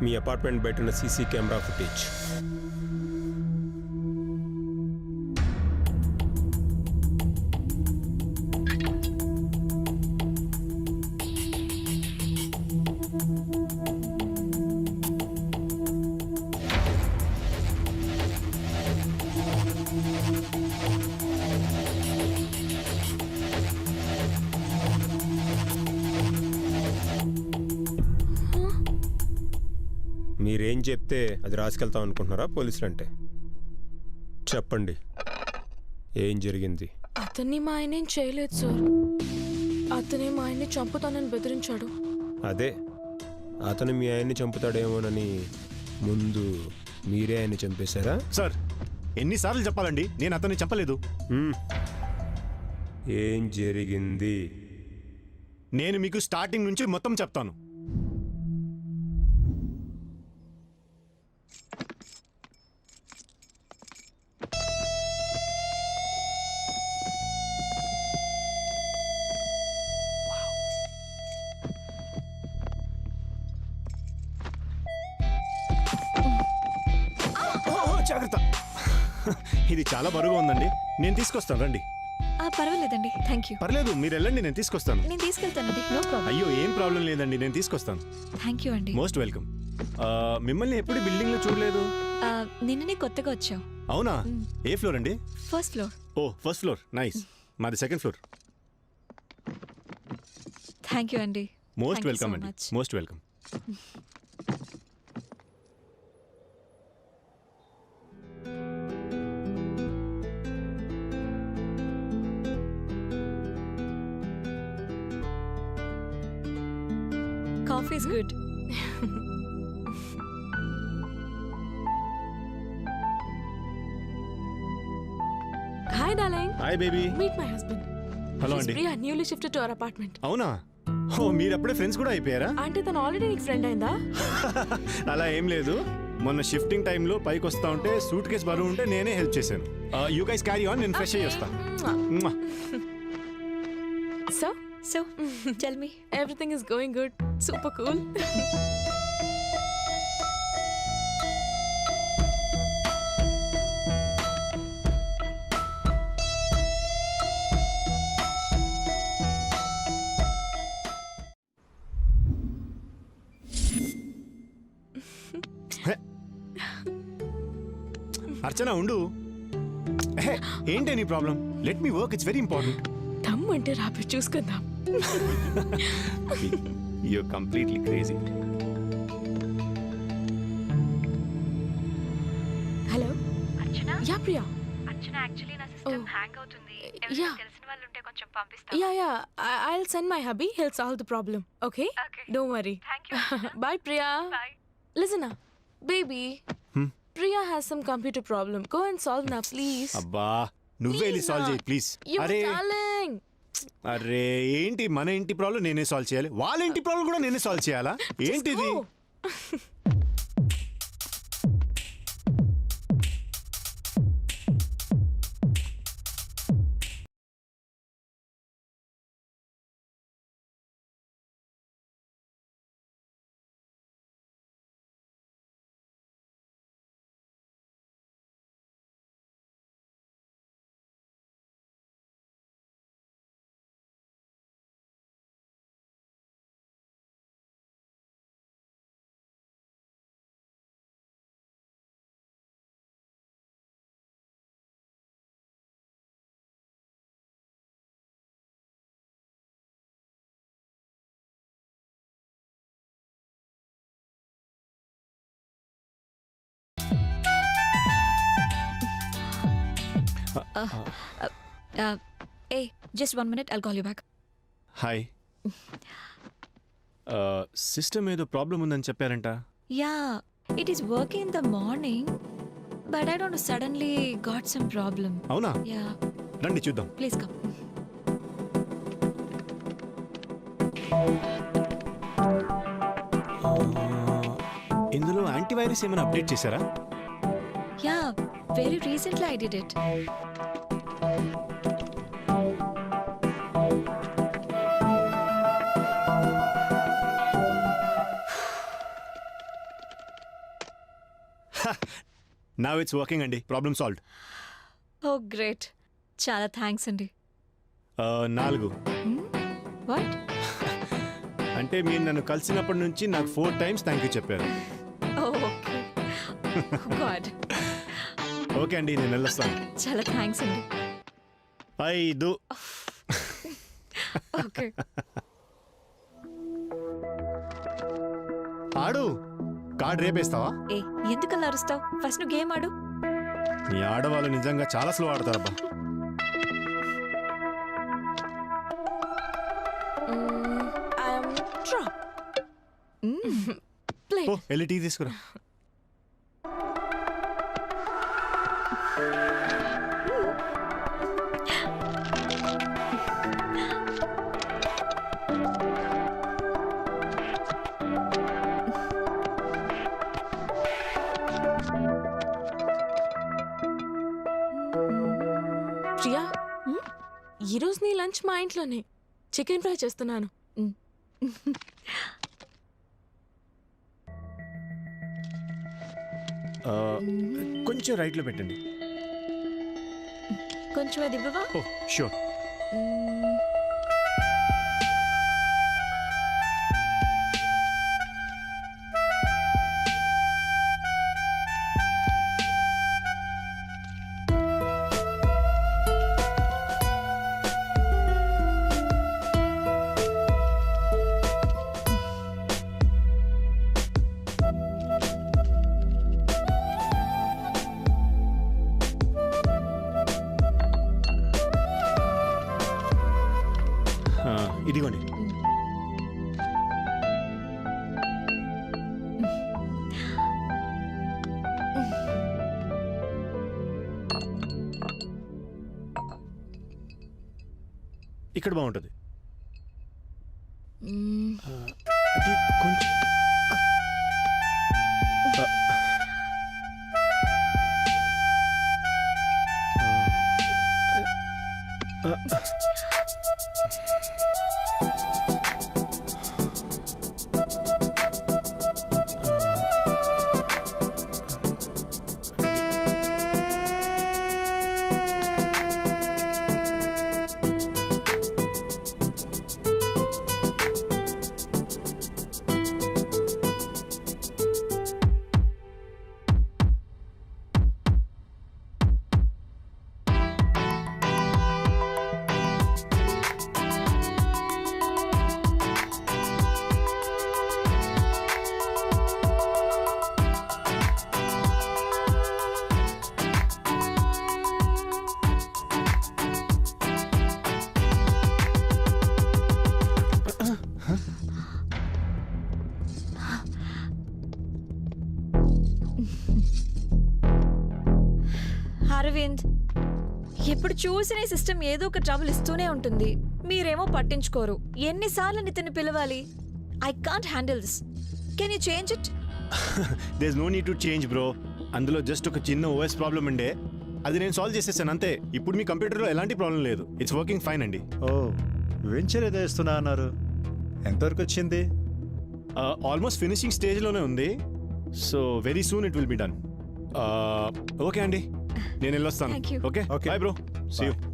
మీ apartment బయట ఉన్న CC camera footage. మీరేం చెప్తే అది రాసుకెళ్తాం అనుకుంటున్నారా పోలీసులు అంటే? చెప్పండి, ఏం జరిగింది? అతన్ని మా ఆయనేం చేయలేదు సార్. అతనే మా ఆయన్ని చంపుతానని బెదిరించాడు. అదే, అతను మీ ఆయన్ని చంపుతాడేమోనని ముందు మీరే ఆయన్ని చంపేశారా? సార్, ఎన్నిసార్లు చెప్పాలండి, నేను అతన్ని చంపలేదు. ఏం జరిగింది? నేను మీకు స్టార్టింగ్ నుంచి మొత్తం చెప్తాను. జాగ్రత్త, ఇది చాలా బరువుగా ఉందండి. నేను తీసుకొస్తాను, రండి. పర్వాలేదండి, థ్యాంక్ యూ. పర్లేదు, మీరు వెళ్ళండి, నేను తీసుకొస్తాను. నేను తీసుకెళ్తానండి, నో ప్రాబ్లం. అయ్యో, ఏం ప్రాబ్లం లేదండి, నేను తీసుకొస్తాను. థ్యాంక్ యూ అండి. Most welcome. మిమ్మల్ని ఎప్పుడు బిల్డింగ్ లో చూడలేదు. నిన్ననే కొత్తగా వచ్చావు. అవునా? ఏ ఫ్లోర్ అండి? First floor. Oh, first floor, nice. మాది సెకండ్ ఫ్లోర్. థ్యాంక్ యూ అండి. మోస్ట్ వెల్కమ్ అండి, most welcome. Coffee is good. Hi darling. Hi baby. Meet my husband. Hello She's అండి. Priya, newly shifted to our apartment. అవునా? ఓ, మీరు అప్పుడే friends కూడా అయిపోయారా? అంటే తను ఆల్రెడీ నీకు ఫ్రెండ్ అయిందా? అలా ఏం లేదు, మొన్న షిఫ్టింగ్ టైంలో పైకి వస్తా ఉంటే సూట్ కేస్ బరువు ఉంటే నేనే హెల్ప్ చేశాను. యూ గైస్ క్యారీ ఆన్, నేను ఫ్రెష్ అయ్యి వస్తాను. So, Tell me. everything is going good. Super cool. అర్చన, ఉండు. ఏంటి నీ problem? Let me work, it's very important. దమ్ అంటే రాపి చూసుకుందాం. You're completely crazy. Hello Archana. Yeah Priya. Archana, actually నా సిస్టమ్ హ్యాంగ్ అవుతుంది. Yeah. తెలిసిన వాళ్ళు ఉంటే కొంచెం పంపిస్తావా? Yeah, I'll send my hubby. He'll solve the problem. Okay? Okay. Don't worry. Thank you. Bye Priya. Bye. Listen now, baby. Priya has some computer problem. Go and solve now, please. అబ్బా, నువ్వే వెళ్ళి solve చేయి please. You అరే darling. అరే, ఏంటి మన ఇంటి problem నేనే సాల్వ్ చేయాలి, వాళ్ళ ఇంటి ప్రాబ్లం కూడా నేనే సాల్వ్ చేయాలా? ఏంటిది? Go. Hey, just 1 minute, I'll call you back. Hi. System ఏదో ప్రాబ్లం ఉందని చెప్పారంట. Yeah, it is working in the morning, but I don't know, suddenly got some problem. అవునా? Yeah, రండి చూద్దాం. please come. ఇందులో యాంటీవైరస్ ఏమైనా అప్డేట్ చేశారా? Yeah, very recently I did it. Now it's working అండి, ప్రాబ్లమ్ సాల్వ్డ్. ఓ great, చాలా thanks అండి. 4 what? అంటే మీరు నన్ను కలిసినప్పటి నుంచి నాకు 4 times థ్యాంక్ యూ చెప్పారు. ఓకే గాడ్, ఓకే అండి, నేను వెళ్ళొస్తాను. చాలా థ్యాంక్స్ అండి. 5 ఓకే. ఆడు కార్డ్ రేపేస్తావా? ఏ ఎందుకలా అరుస్తావు? ఫస్ట్ నువ్వు గేమ్ ఆడు. నీ ఆడవాళ్ళు నిజంగా చాలా స్లో ఆడతారబ్బా. ఐఎమ్ డ్రాప్. ప్లే. ఓ వెళ్ళి టీ తీసుకురా. ప్రియా, ఈరోజు నీ లంచ్ మా ఇంట్లోనే చికెన్ ఫ్రై చేస్తున్నాను. కొంచెం రైట్లో పెట్టండి. కొంచెం అది ఇవ్వవా? Oh sure. ఇదిగోండి. ఇక్కడ బాగుంటుంది. అది కొంచెం అరవింద్, ఎప్పుడు చూసిన ఈ సిస్టమ్ ఏదో ఒక ట్రబుల్ ఇస్తూనే ఉంటుంది. మీరేమో పట్టించుకోరు. ఎన్నిసార్లు నితిని పిలవాలి? I can't handle this. Can you change ఇట్? There is no need to change bro. అందులో జస్ట్ ఒక చిన్న ఓఎస్ ప్రాబ్లం ఉండే, అది నేను సాల్వ్ చేసేసాను అంతే. ఇప్పుడు మీ కంప్యూటర్లో ఎలాంటి ప్రాబ్లం లేదు. ఇట్స్ వర్కింగ్ ఫైన్ అండి. ఓ వెంచర్ ఏదో ఇస్తున్నా అన్నారు, ఎంతవరకు వచ్చింది? ఆల్మోస్ట్ ఫినిషింగ్ స్టేజ్లోనే ఉంది. So very soon it will be done. Okay అండి, నేను వెళ్ళొస్తాను. Thank you. Okay Okay. Bye bro, see you. Bye.